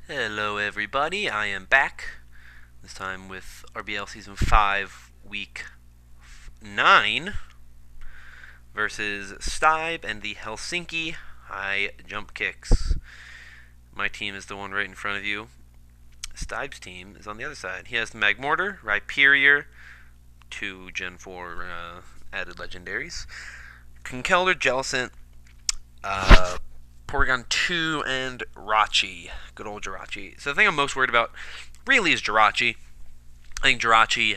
Hello everybody, I am back, this time with RBL Season 5, Week 9, versus Stibe and the Helsinki High Jump Kicks. My team is the one right in front of you. Stibe's team is on the other side. He has the Magmortar, Rhyperior, 2 Gen 4 added legendaries, Conkeldurr, Jellicent, Porygon 2, and Rachi. Good old Jirachi. So the thing I'm most worried about really is Jirachi. I think Jirachi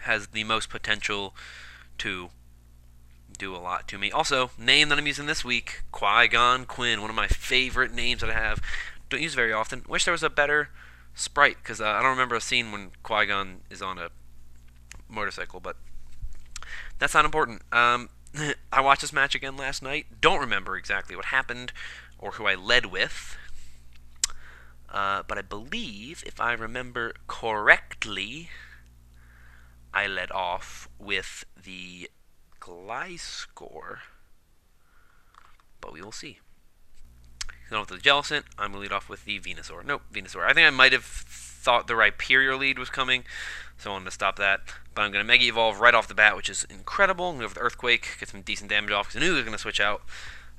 has the most potential to do a lot to me. Also, name that I'm using this week, Qui-Gon Quinn, one of my favorite names that I have. Don't use very often. Wish there was a better sprite, because I don't remember a scene when Qui-Gon is on a motorcycle, but that's not important. I watched this match again last night. Don't remember exactly what happened or who I led with. But I believe, if I remember correctly, I led off with the Gliscor. But we will see. Going off with the Jellicent, I'm going to lead off with the Venusaur. Nope, Venusaur. I think I might have thought the Rhyperior lead was coming, so I wanted to stop that. But I'm going to Mega Evolve right off the bat, which is incredible. I'm going to go for the Earthquake, get some decent damage off, because I knew he was going to switch out.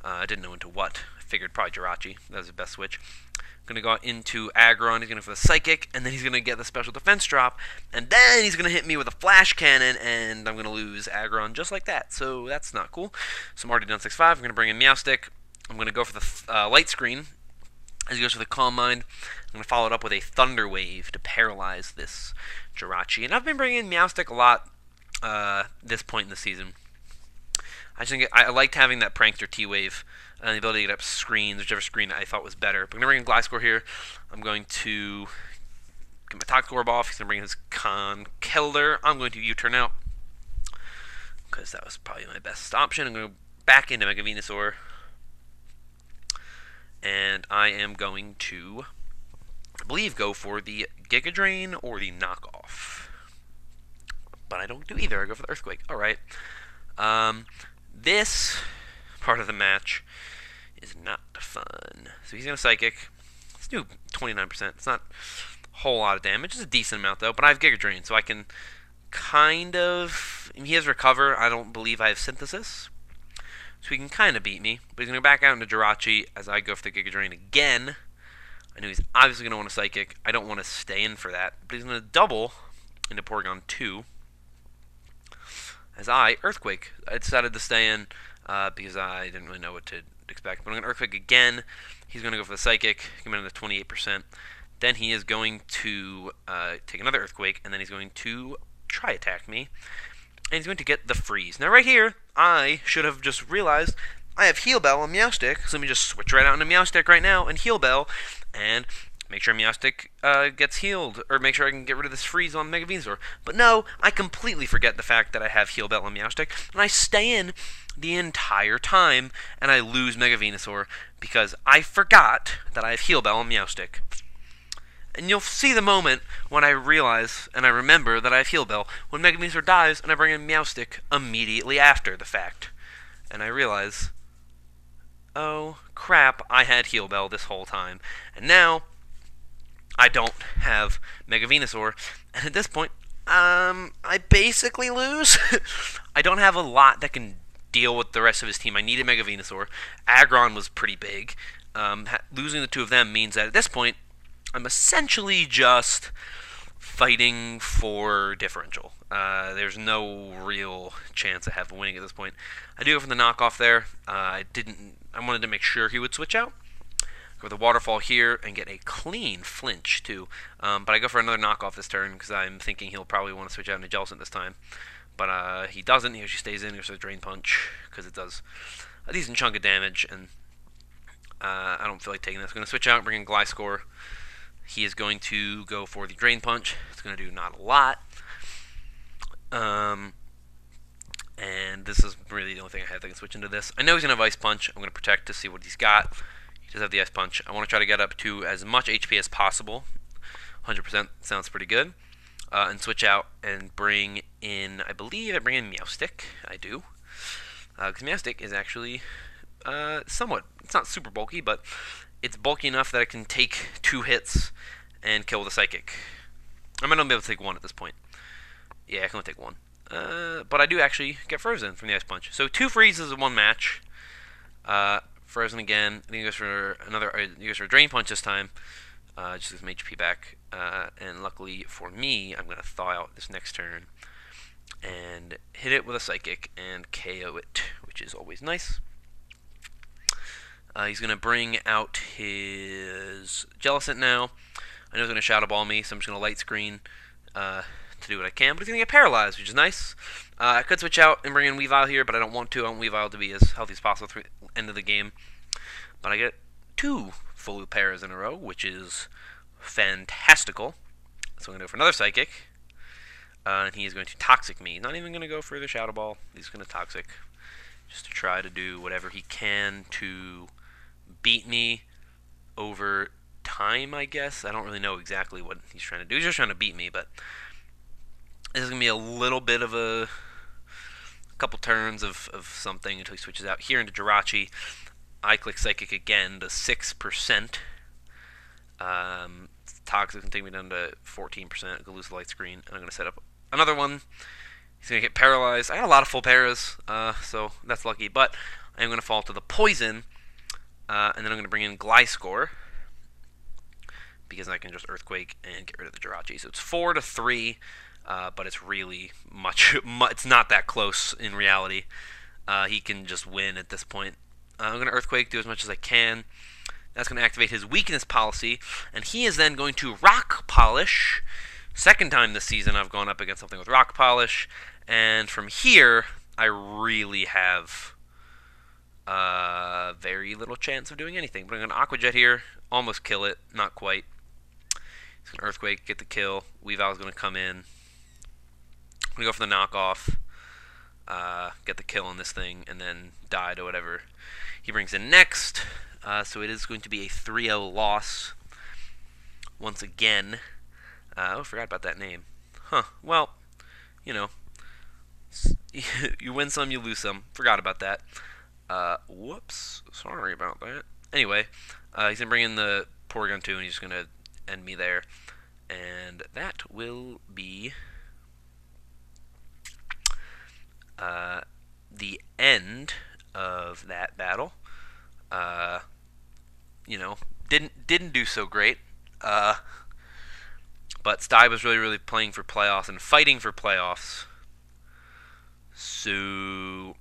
I didn't know into what. I figured probably Jirachi. That was the best switch. I'm going to go into Aggron. He's going to go for the Psychic, and then he's going to get the Special Defense drop, and then he's going to hit me with a Flash Cannon, and I'm going to lose Aggron just like that. So that's not cool. So I'm already down 6-5. I'm going to bring in Meowstic. I'm going to go for the Light Screen as he goes for the Calm Mind. I'm going to follow it up with a Thunder Wave to paralyze this Jirachi. And I've been bringing in Meowstic a lot this point in the season. I just think I liked having that Prankster T-Wave and the ability to get up screens, whichever screen I thought was better. But I'm going to bring in Gliscor here. I'm going to get my Toxic Orb off. He's going to bring in his Conkeldurr. I'm going to U-turn out because that was probably my best option. I'm going to go back into Mega Venusaur. And I am going to, I believe, go for the Giga Drain or the Knockoff. But I don't do either. I go for the Earthquake. Alright. This part of the match is not fun. So he's going to Psychic. Let's do 29%. It's not a whole lot of damage. It's a decent amount, though. But I have Giga Drain, so I can kind of... he has Recover. I don't believe I have Synthesis. So he can kind of beat me. But he's going to back out into Jirachi as I go for the Giga Drain again. I know he's obviously going to want a Psychic. I don't want to stay in for that. But he's going to double into Porygon 2 as I Earthquake. I decided to stay in because I didn't really know what to expect. But I'm going to Earthquake again. He's going to go for the Psychic. Come in at 28%. Then he is going to take another Earthquake. And then he's going to try attack me. And he's going to get the Freeze. Now right here, I should have just realized I have Heal Bell on Meowstic, so let me just switch right out into Meowstic right now and Heal Bell, and make sure Meowstic gets healed, or make sure I can get rid of this Freeze on Mega Venusaur. But no, I completely forget the fact that I have Heal Bell on Meowstic, and I stay in the entire time, and I lose Mega Venusaur because I forgot that I have Heal Bell on Meowstic. And you'll see the moment when I realize and I remember that I have Heal Bell when Mega Venusaur dies and I bring in Meowstic immediately after the fact. And I realize, oh crap, I had Heal Bell this whole time. And now, I don't have Mega Venusaur. And at this point, I basically lose. I don't have a lot that can deal with the rest of his team. I needed Mega Venusaur. Aggron was pretty big. Losing the two of them means that at this point, I'm essentially just fighting for differential. There's no real chance I have winning at this point. I do go for the knockoff there. I wanted to make sure he would switch out. Go for the waterfall here and get a clean flinch too. But I go for another knockoff this turn because I'm thinking he'll probably want to switch out into Jellicent this time. But he doesn't. He actually stays in. He goes for the Drain Punch because it does a decent chunk of damage, and I don't feel like taking this. I'm going to switch out and bring in Gliscor. He is going to go for the Drain Punch. It's going to do not a lot. And this is really the only thing I have that can switch into this. I know he's going to have Ice Punch. I'm going to protect to see what he's got. He does have the Ice Punch. I want to try to get up to as much HP as possible. 100% sounds pretty good. And switch out and bring in, I believe I bring in Meowstic. I do. Because Meowstic is actually somewhat, it's not super bulky, but it's bulky enough that it can take 2 hits and kill with a psychic. I might only be able to take 1 at this point. Yeah, I can only take 1. But I do actually get frozen from the Ice Punch. So 2 freezes in 1 match. Frozen again. I think he goes for another. He goes for a Drain Punch this time. Just gets some HP back. And luckily for me, I'm going to thaw out this next turn and hit it with a Psychic and KO it, which is always nice. He's going to bring out his Jellicent now. I know he's going to Shadow Ball me, so I'm just going to Light Screen to do what I can. But he's going to get paralyzed, which is nice. I could switch out and bring in Weavile here, but I don't want to. I want Weavile to be as healthy as possible through the end of the game. But I get 2 full paras in a row, which is fantastical. So I'm going to go for another Psychic. And he is going to Toxic me. Not even going to go for the Shadow Ball. He's going to Toxic. Just to try to do whatever he can to beat me over time, I guess. I don't really know exactly what he's trying to do. He's just trying to beat me, but this is going to be a little bit of a couple turns of something until he switches out here into Jirachi. I click Psychic again to 6%. Toxic can take me down to 14%. I could lose the Light Screen. And I'm going to set up another one. He's going to get paralyzed. I got a lot of full paras, so that's lucky. But I'm going to fall to the Poison. And then I'm going to bring in Gliscor, because I can just Earthquake and get rid of the Jirachi. So it's 4-3, but it's really it's not that close in reality. He can just win at this point. I'm going to Earthquake, do as much as I can. That's going to activate his Weakness Policy, and he is then going to Rock Polish. Second time this season I've gone up against something with Rock Polish, and from here I really have very little chance of doing anything. But I'm going to Aqua Jet here, almost kill it, not quite. He's going to Earthquake, get the kill. Weavile's going to come in. I'm going to go for the knockoff, get the kill on this thing, and then die to whatever he brings in next. So it is going to be a 3-0 loss once again. Oh, I forgot about that name. Huh. Well, you know, you win some, you lose some. Forgot about that. Whoops. Sorry about that. Anyway, he's going to bring in the Porygon 2, and he's just going to end me there. And that will be the end of that battle. You know, didn't do so great. But Sty was really playing for playoffs and fighting for playoffs. So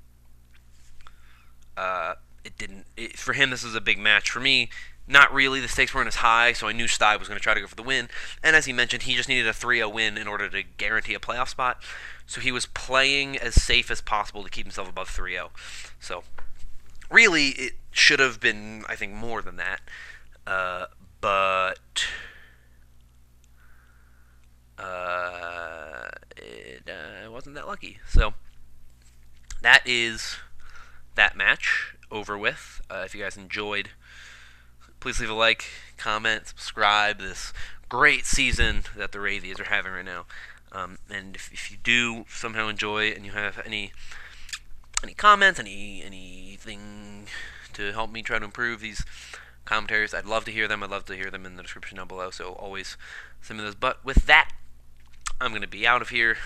for him, this was a big match. For me, not really. The stakes weren't as high, so I knew Sty was going to try to go for the win. And as he mentioned, he just needed a 3-0 win in order to guarantee a playoff spot. So he was playing as safe as possible to keep himself above 3-0. So really, it should have been, I think, more than that. But it wasn't that lucky. So that is that match over with. If you guys enjoyed, please leave a like, comment, subscribe. This great season that the Ravias are having right now. And if you do somehow enjoy and you have any comments, anything to help me try to improve these commentaries, I'd love to hear them. I'd love to hear them in the description down below, so always send me those. But with that, I'm going to be out of here.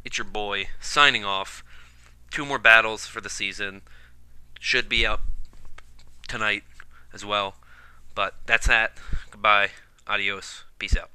It's your boy, signing off. 2 more battles for the season. Should be out tonight as well. But that's that. Goodbye. Adios. Peace out.